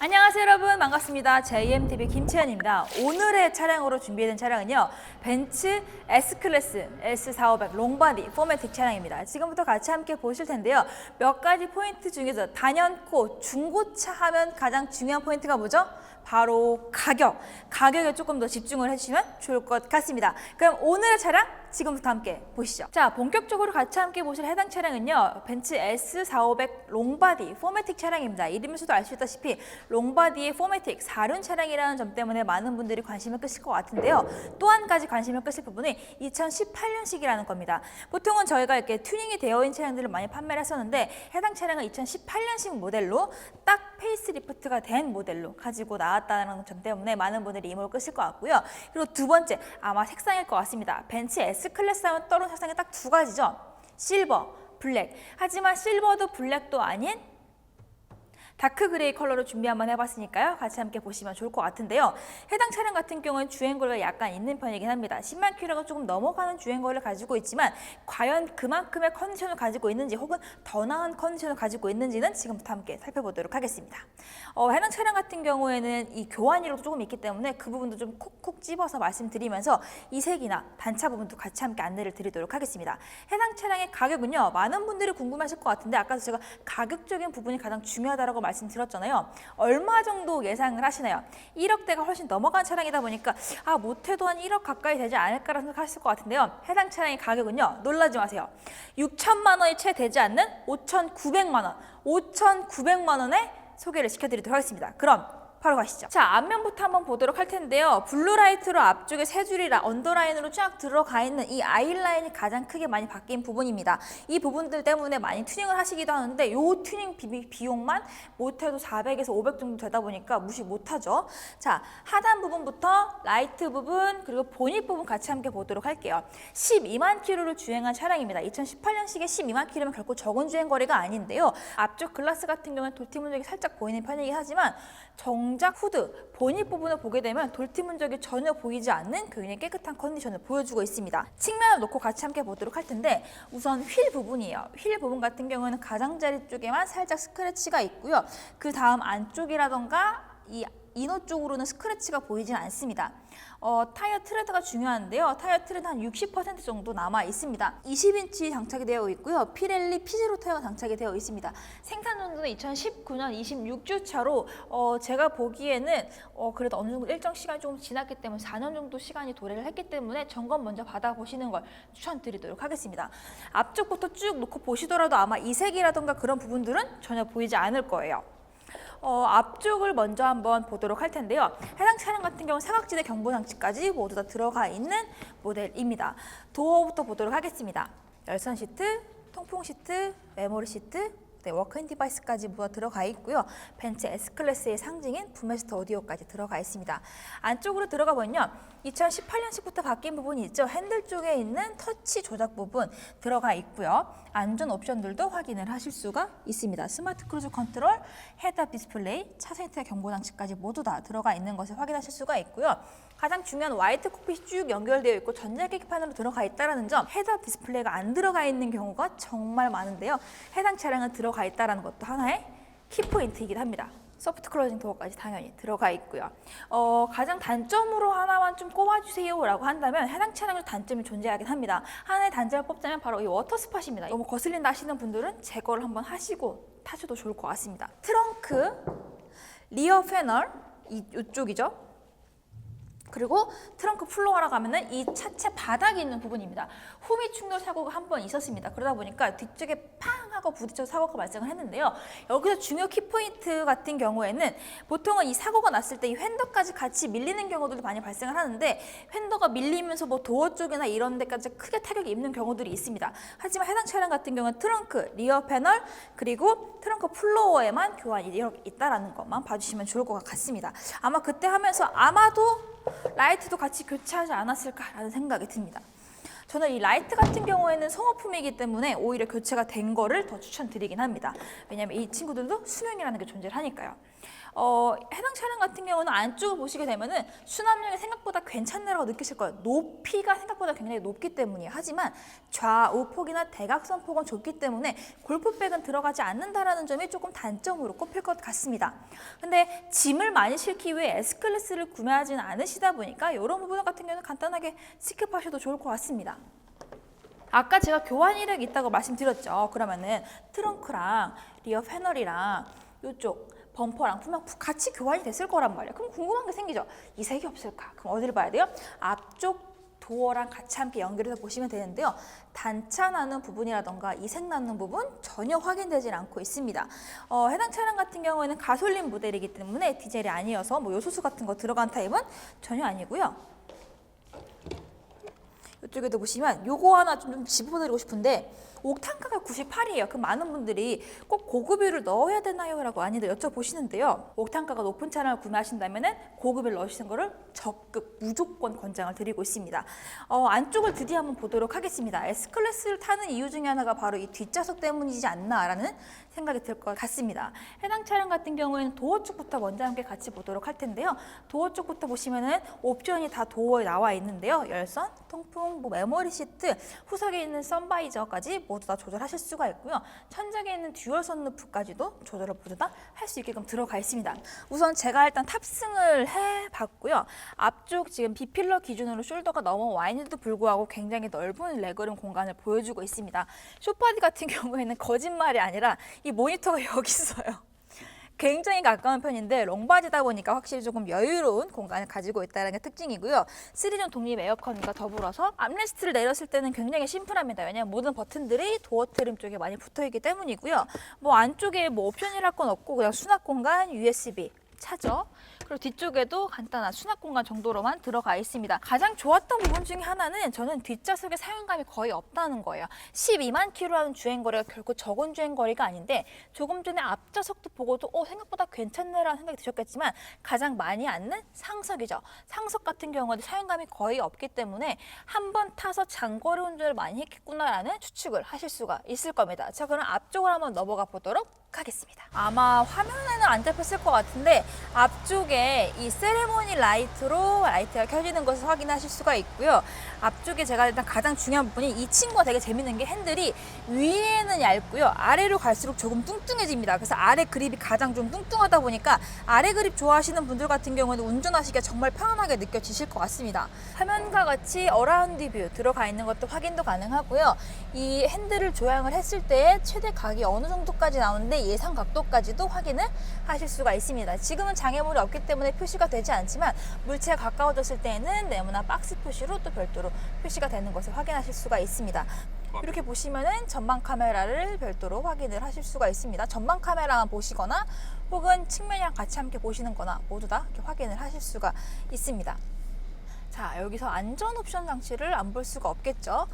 안녕하세요 여러분, 반갑습니다. JMTV 김채연입니다. 오늘의 차량으로 준비된 차량은요, 벤츠 S클래스 S450 롱바디 포매틱 차량입니다. 지금부터 같이 함께 보실 텐데요, 몇 가지 포인트 중에서 단연코 중고차 하면 가장 중요한 포인트가 뭐죠? 바로 가격에 조금 더 집중을 해주시면 좋을 것 같습니다. 그럼 오늘의 차량 지금부터 함께 보시죠. 자, 본격적으로 같이 함께 보실 해당 차량은요, 벤츠 S450 롱바디 포매틱 차량입니다. 이름에서도 알 수 있다시피 롱바디의 포매틱 4륜 차량이라는 점 때문에 많은 분들이 관심을 끄실 것 같은데요. 또 한 가지 관심을 끄실 부분이 2018년식이라는 겁니다. 보통은 저희가 이렇게 튜닝이 되어 있는 차량들을 많이 판매를 했었는데, 해당 차량은 2018년식 모델로 딱 페이스리프트가 된 모델로 가지고 나왔다는 점 때문에 많은 분들이 이목을 끄실 것 같고요. 그리고 두 번째, 아마 색상일 것 같습니다. 벤츠 S클래스 하면 떠오르는 색상이 딱 두 가지죠. 실버, 블랙. 하지만 실버도 블랙도 아닌 다크 그레이 컬러로 준비 한번 해봤으니까요. 같이 함께 보시면 좋을 것 같은데요. 해당 차량 같은 경우는 주행거리가 약간 있는 편이긴 합니다. 10만 킬로가 조금 넘어가는 주행거리를 가지고 있지만 과연 그만큼의 컨디션을 가지고 있는지 혹은 더 나은 컨디션을 가지고 있는지는 지금부터 함께 살펴보도록 하겠습니다. 해당 차량 같은 경우에는 이 교환이력도 조금 있기 때문에 그 부분도 좀 콕콕 집어서 말씀드리면서 이 색이나 단차 부분도 같이 함께 안내를 드리도록 하겠습니다. 해당 차량의 가격은요, 많은 분들이 궁금하실 것 같은데 아까도 제가 가격적인 부분이 가장 중요하다고 말씀드렸잖아요. 얼마 정도 예상을 하시나요? 1억대가 훨씬 넘어간 차량이다 보니까 못해도 한 1억 가까이 되지 않을까라는 생각하실 것 같은데요. 해당 차량의 가격은요, 놀라지 마세요. 6천만 원이 채 되지 않는 5,900만 원, 5,900만 원에 소개를 시켜드리도록 하겠습니다. 그럼 바로 가시죠. 자, 앞면부터 한번 보도록 할 텐데요. 블루라이트로 앞쪽에 세 줄이라 언더라인으로 쫙 들어가 있는 이 아이라인이 가장 크게 많이 바뀐 부분입니다. 이 부분들 때문에 많이 튜닝을 하시기도 하는데 이 튜닝 비용만 못해도 400에서 500 정도 되다 보니까 무시 못하죠. 자, 하단 부분부터 라이트 부분 그리고 보닛 부분 같이 함께 보도록 할게요. 12만 킬로를 주행한 차량입니다. 2018년식의 12만 킬로면 결코 적은 주행거리가 아닌데요. 앞쪽 글라스 같은 경우는 돌팀 흔적이 살짝 보이는 편이긴 하지만 정작 후드, 보닛 부분을 보게 되면 돌팀 흔적이 전혀 보이지 않는 굉장히 깨끗한 컨디션을 보여주고 있습니다. 측면을 놓고 같이 함께 보도록 할 텐데, 우선 휠 부분이에요. 휠 부분 같은 경우는 가장자리 쪽에만 살짝 스크래치가 있고요. 그 다음 안쪽이라던가 이 이너 쪽으로는 스크래치가 보이진 않습니다. 타이어 트레드가 중요한데요. 타이어 트레드 한 60% 정도 남아 있습니다. 20인치 장착이 되어 있고요. 피렐리 P0 타이어가 장착이 되어 있습니다. 생산 연도는 2019년 26주 차로 제가 보기에는 그래도 어느 정도 일정 시간이 조금 지났기 때문에 4년 정도 시간이 도래를 했기 때문에 점검 먼저 받아보시는 걸 추천드리도록 하겠습니다. 앞쪽부터 쭉 놓고 보시더라도 아마 이색이라던가 그런 부분들은 전혀 보이지 않을 거예요. 앞쪽을 먼저 한번 보도록 할 텐데요. 해당 차량 같은 경우 사각지대 경보 장치까지 모두 다 들어가 있는 모델입니다. 도어부터 보도록 하겠습니다. 열선 시트, 통풍 시트, 메모리 시트, 워크인 디바이스까지 모두 들어가 있고요. 벤츠 S클래스의 상징인 붐메스터 오디오까지 들어가 있습니다. 안쪽으로 들어가 보면요, 2018년식부터 바뀐 부분이 있죠. 핸들 쪽에 있는 터치 조작 부분 들어가 있고요. 안전 옵션들도 확인을 하실 수가 있습니다. 스마트 크루즈 컨트롤, 헤드업 디스플레이, 차선 이탈 경보 장치까지 모두 다 들어가 있는 것을 확인하실 수가 있고요. 가장 중요한 화이트 콕핏이 쭉 연결되어 있고 전자계기판으로 들어가 있다는 점, 헤드업 디스플레이가 안 들어가 있는 경우가 정말 많은데요. 해당 차량은 들어가 있다는 것도 하나의 키포인트이긴 합니다. 소프트 클로징 도어까지 당연히 들어가 있고요. 가장 단점으로 하나만 좀 꼽아주세요 라고 한다면 해당 차량의 단점이 존재하긴 합니다. 하나의 단점을 뽑자면 바로 이 워터 스팟입니다. 너무 거슬린다 하시는 분들은 제거를 한번 하시고 타셔도 좋을 것 같습니다. 트렁크, 리어 패널 이쪽이죠. 그리고 트렁크 플로어라 가면은 이 차체 바닥이 있는 부분입니다. 후미 충돌 사고가 한 번 있었습니다. 그러다 보니까 뒤쪽에 팡 하고 부딪혀서 사고가 발생을 했는데요. 여기서 중요 키포인트 같은 경우에는 보통은 이 사고가 났을 때 이 휀더까지 같이 밀리는 경우들도 많이 발생을 하는데, Φ엔더가 밀리면서 뭐 도어 쪽이나 이런 데까지 크게 타격이 입는 경우들이 있습니다. 하지만 해당 차량 같은 경우는 트렁크, 리어 패널, 그리고 트렁크 플로어에만 교환이 이렇게 있다는 것만 봐주시면 좋을 것 같습니다. 아마 그때 하면서 아마도 라이트도 같이 교체하지 않았을까라는 생각이 듭니다. 저는 이 라이트 같은 경우에는 소모품이기 때문에 오히려 교체가 된 거를 더 추천드리긴 합니다. 왜냐하면 이 친구들도 수명이라는 게 존재를 하니까요. 해당 차량 같은 경우는 안쪽을 보시게 되면은 수납력이 생각보다 괜찮네라고 느끼실 거예요. 높이가 생각보다 굉장히 높기 때문이에요. 하지만 좌우 폭이나 대각선 폭은 좁기 때문에 골프백은 들어가지 않는다라는 점이 조금 단점으로 꼽힐 것 같습니다. 근데 짐을 많이 실기 위해 S클래스를 구매하지는 않으시다 보니까 이런 부분 같은 경우는 간단하게 스킵하셔도 좋을 것 같습니다. 아까 제가 교환 이력이 있다고 말씀드렸죠. 그러면은 트렁크랑 리어 패널이랑 이쪽 범퍼랑 분명 같이 교환이 됐을 거란 말이에요. 그럼 궁금한 게 생기죠. 이색이 없을까? 그럼 어디를 봐야 돼요? 앞쪽 도어랑 같이 함께 연결해서 보시면 되는데요. 단차 나는 부분이라던가 이색 나는 부분 전혀 확인되지 않고 있습니다. 해당 차량 같은 경우에는 가솔린 모델이기 때문에 디젤이 아니어서 뭐 요소수 같은 거 들어간 타입은 전혀 아니고요. 이쪽에도 보시면 요거 하나 좀 짚어드리고 싶은데 옥탄가가 98이에요. 그 많은 분들이 꼭 고급유를 넣어야 되나요? 라고 많이들 여쭤보시는데요. 옥탄가가 높은 차량을 구매하신다면 고급유를 넣으시는 거를 적극 무조건 권장을 드리고 있습니다. 안쪽을 드디어 한번 보도록 하겠습니다. S클래스를 타는 이유 중에 하나가 바로 이 뒷좌석 때문이지 않나라는 생각이 들 것 같습니다. 해당 차량 같은 경우에는 도어 쪽부터 먼저 함께 같이 보도록 할 텐데요. 도어 쪽부터 보시면은 옵션이 다 도어에 나와 있는데요. 열선, 통풍, 메모리 시트, 후석에 있는 선바이저까지 모두 다 조절하실 수가 있고요. 천장에 있는 듀얼 선루프까지도 조절을 모두 다 할 수 있게끔 들어가 있습니다. 우선 제가 일단 탑승을 해봤고요. 앞쪽 지금 B필러 기준으로 숄더가 넘어와 있는데도 불구하고 굉장히 넓은 레그룸 공간을 보여주고 있습니다. 쇼파디 같은 경우에는 거짓말이 아니라 이 모니터가 여기 있어요. 굉장히 가까운 편인데 롱바지다 보니까 확실히 조금 여유로운 공간을 가지고 있다는 게 특징이고요. 3존 독립 에어컨과 더불어서 암레스트를 내렸을 때는 굉장히 심플합니다. 왜냐하면 모든 버튼들이 도어 트림 쪽에 많이 붙어있기 때문이고요. 뭐 안쪽에 뭐 옵션이랄 건 없고 그냥 수납 공간, USB, 차저, 그리고 뒤쪽에도 간단한 수납 공간 정도로만 들어가 있습니다. 가장 좋았던 부분 중에 하나는 저는 뒷좌석에 사용감이 거의 없다는 거예요. 12만 킬로라는 주행거리가 결코 적은 주행거리가 아닌데 조금 전에 앞좌석도 보고도 생각보다 괜찮네라는 생각이 드셨겠지만 가장 많이 앉는 상석이죠. 상석 같은 경우는 사용감이 거의 없기 때문에 한 번 타서 장거리 운전을 많이 했겠구나라는 추측을 하실 수가 있을 겁니다. 자, 그럼 앞쪽으로 한번 넘어가 보도록 하겠습니다. 아마 화면에는 안 잡혔을 것 같은데 앞쪽에 이 세레모니 라이트로 라이트가 켜지는 것을 확인하실 수가 있고요. 앞쪽에 제가 일단 가장 중요한 부분이 이 친구가 되게 재밌는 게 핸들이 위에는 얇고요. 아래로 갈수록 조금 뚱뚱해집니다. 그래서 아래 그립이 가장 좀 뚱뚱하다 보니까 아래 그립 좋아하시는 분들 같은 경우는 운전하시기가 정말 편안하게 느껴지실 것 같습니다. 화면과 같이 어라운드 뷰 들어가 있는 것도 확인도 가능하고요. 이 핸들을 조향을 했을 때 최대 각이 어느 정도까지 나오는데 예상 각도까지도 확인을 하실 수가 있습니다. 지금은 장애물이 없기 때문에 표시가 되지 않지만 물체가 가까워졌을 때에는 네모난 박스 표시로 또 별도로 표시가 되는 것을 확인하실 수가 있습니다. 이렇게 보시면은 전방 카메라를 별도로 확인을 하실 수가 있습니다. 전방 카메라만 보시거나 혹은 측면이랑 같이 함께 보시는 거나 모두 다 이렇게 확인을 하실 수가 있습니다. 자, 여기서 안전 옵션 장치를 안 볼 수가 없겠죠.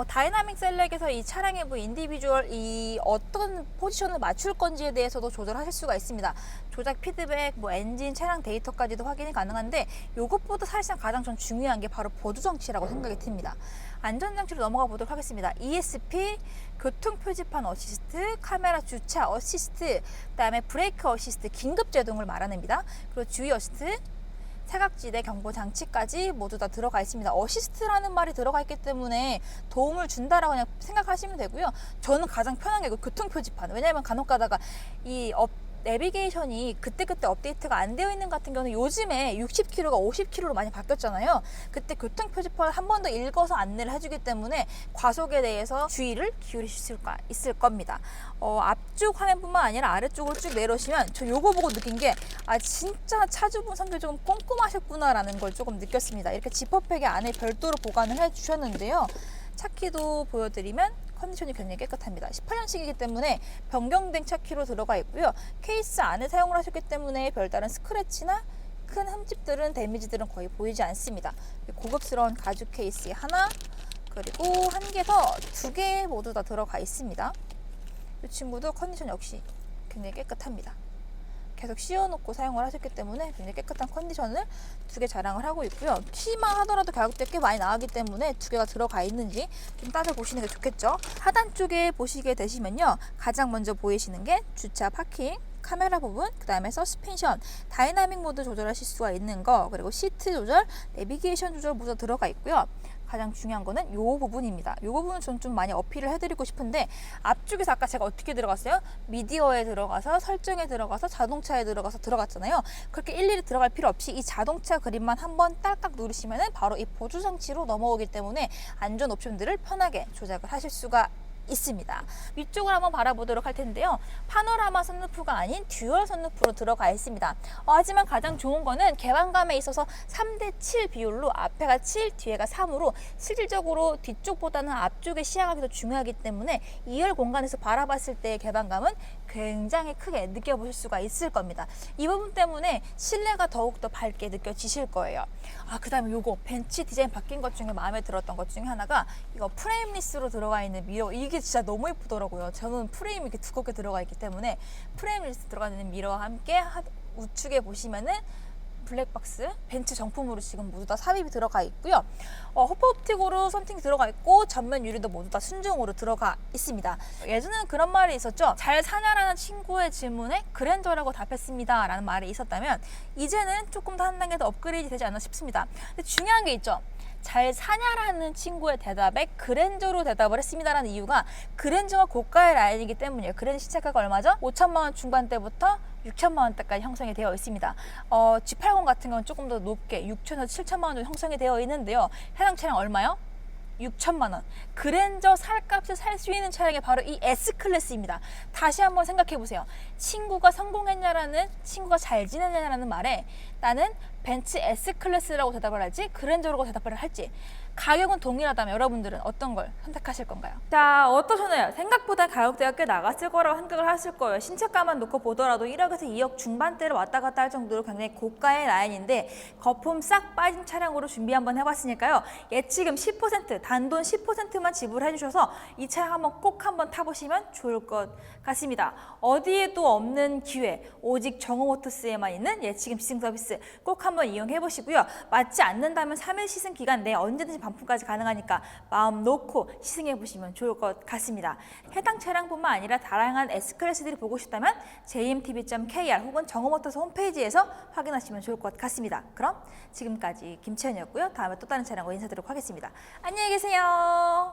다이나믹 셀렉에서 이 차량의 인디비주얼 이 어떤 포지션을 맞출 건지에 대해서도 조절하실 수가 있습니다. 조작 피드백, 엔진, 차량 데이터까지도 확인이 가능한데 이것보다 사실상 가장 전 중요한 게 바로 보조 장치라고 생각이 듭니다. 안전 장치로 넘어가 보도록 하겠습니다. ESP, 교통 표지판 어시스트, 카메라 주차 어시스트, 그다음에 브레이크 어시스트, 긴급 제동을 말하는니다. 그리고 주의 어시스트, 사각지대 경고 장치까지 모두 다 들어가 있습니다. 어시스트라는 말이 들어가 있기 때문에 도움을 준다라고 그냥 생각하시면 되고요. 저는 가장 편한 게 교통 표지판. 왜냐하면 간혹 가다가 이 내비게이션이 그때그때 업데이트가 안 되어 있는 같은 경우는 요즘에 60km가 50km로 많이 바뀌었잖아요. 그때 교통 표지판을 한 번 더 읽어서 안내를 해주기 때문에 과속에 대해서 주의를 기울이실 수가 있을 겁니다. 앞쪽 화면뿐만 아니라 아래쪽으로 쭉 내려오시면 저 요거 보고 느낀 게 진짜 차주분 성격이 조금 꼼꼼하셨구나라는 걸 조금 느꼈습니다. 이렇게 지퍼백에 안에 별도로 보관을 해주셨는데요. 차키도 보여드리면 컨디션이 굉장히 깨끗합니다. 18년식이기 때문에 변경된 차키로 들어가 있고요. 케이스 안에 사용을 하셨기 때문에 별다른 스크래치나 큰 흠집들은 데미지들은 거의 보이지 않습니다. 고급스러운 가죽 케이스에 하나, 그리고 한 개에서 2개 모두 다 들어가 있습니다. 이 친구도 컨디션 역시 굉장히 깨끗합니다. 계속 씌워놓고 사용을 하셨기 때문에 굉장히 깨끗한 컨디션을 2개 자랑을 하고 있고요. 키만 하더라도 가격대 꽤 많이 나가기 때문에 2개가 들어가 있는지 좀 따져보시는 게 좋겠죠. 하단 쪽에 보시게 되시면요. 가장 먼저 보이시는 게 주차 파킹 카메라 부분, 그 다음에 서스펜션, 다이나믹 모드 조절하실 수가 있는 거, 그리고 시트 조절, 내비게이션 조절 모두 들어가 있고요. 가장 중요한 거는 이 부분입니다. 이 부분은 전 좀 많이 어필을 해드리고 싶은데, 앞쪽에서 아까 제가 어떻게 들어갔어요? 미디어에 들어가서, 설정에 들어가서, 자동차에 들어가서 들어갔잖아요. 그렇게 일일이 들어갈 필요 없이 이 자동차 그림만 한번 딸깍 누르시면 바로 이 보조 장치로 넘어오기 때문에 안전 옵션들을 편하게 조작을 하실 수가 있습니다. 위쪽을 한번 바라보도록 할 텐데요. 파노라마 선루프가 아닌 듀얼 선루프로 들어가 있습니다. 하지만 가장 좋은 거는 개방감에 있어서 3대7 비율로 앞에가 7, 뒤에가 3으로 실질적으로 뒤쪽보다는 앞쪽의 시야가 더 중요하기 때문에 2열 공간에서 바라봤을 때의 개방감은 굉장히 크게 느껴보실 수가 있을 겁니다. 이 부분 때문에 실내가 더욱더 밝게 느껴지실 거예요. 그 다음에 요거 벤치 디자인 바뀐 것 중에 마음에 들었던 것 중에 하나가 이거 프레임리스로 들어가 있는 미러. 이게 진짜 너무 예쁘더라고요. 저는 프레임이 이렇게 두껍게 들어가 있기 때문에 프레임리스 들어가 있는 미러와 함께 우측에 보시면은 블랙박스 벤츠 정품으로 지금 모두 다 삽입이 들어가 있고요. 호퍼옵틱으로 썬팅이 들어가 있고 전면 유리도 모두 다 순정으로 들어가 있습니다. 예전에는 그런 말이 있었죠. 잘 사냐라는 친구의 질문에 그랜저라고 답했습니다 라는 말이 있었다면, 이제는 조금 더 한 단계 더 업그레이드 되지 않나 싶습니다. 근데 중요한 게 있죠. 잘 사냐라는 친구의 대답에 그랜저로 대답을 했습니다라는 이유가 그랜저가 고가의 라인이기 때문이에요. 그랜저 시작가가 얼마죠? 5천만 원 중반대부터 6천만 원대까지 형성이 되어 있습니다. G80 같은 경우는 조금 더 높게 6천에서 7천만 원 정도 형성이 되어 있는데요. 해당 차량 얼마요? 6천만 원. 그랜저 살값에 살 수 있는 차량이 바로 이 S클래스입니다. 다시 한번 생각해 보세요. 친구가 성공했냐라는, 친구가 잘 지냈냐라는 말에 나는 벤츠 S클래스라고 대답을 할지 그랜저라고 대답을 할지, 가격은 동일하다면 여러분들은 어떤 걸 선택하실 건가요? 자, 어떠셨나요? 생각보다 가격대가 꽤 나갔을 거라고 생각을 하실 거예요. 신차가만 놓고 보더라도 1억에서 2억 중반대를 왔다 갔다 할 정도로 굉장히 고가의 라인인데, 거품 싹 빠진 차량으로 준비 한번 해봤으니까요. 예치금 10%, 단돈 10%만 지불해 주셔서 이 차량 꼭 한번 타보시면 좋을 것 같습니다. 어디에도 없는 기회, 오직 정호모터스에만 있는 예치금 시승 서비스 꼭 한번 이용해 보시고요. 맞지 않는다면 3일 시승 기간 내에 언제든지 반품까지 가능하니까 마음 놓고 시승해 보시면 좋을 것 같습니다. 해당 차량뿐만 아니라 다양한 S클래스들이 보고 싶다면 jmtv.kr 혹은 정호모터스 홈페이지에서 확인하시면 좋을 것 같습니다. 그럼 지금까지 김채연이었고요. 다음에 또 다른 차량으로 인사드리도록 하겠습니다. 안녕히 계세요.